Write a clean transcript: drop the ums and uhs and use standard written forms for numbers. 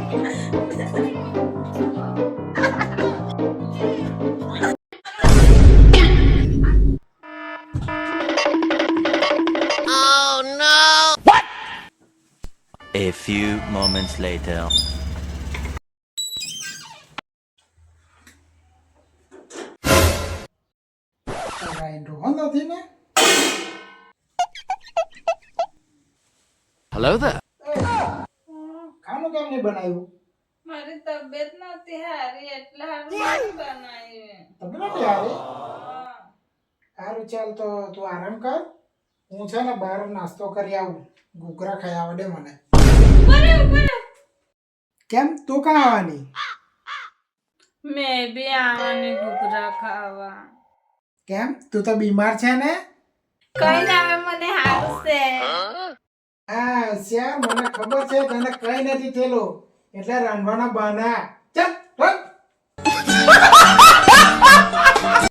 A few moments later. Hello there. ખાવાનું કેમ નહીં બનાવ્યું? મારી તબિયત નહોતી હારી એટલે હારું નહીં બનાવ્યું. તબિયત નથી હારી? હા. સારું ચાલ તો તું આરામ કર. હું છે ને બહાર નાસ્તો કરી આવું. ઘૂઘરા ખાઈ આવડે મને. કેમ તું કાં આવવાની? મેં બી આવવાની ઘૂઘરા ખાવા. કેમ તું તો બીમાર છે ને? કઈ ના આવે મને હારું છે. હા શ્યાર મને ખબર છે તને કઈ નથી થયેલું એટલે રાંધવાના બહાના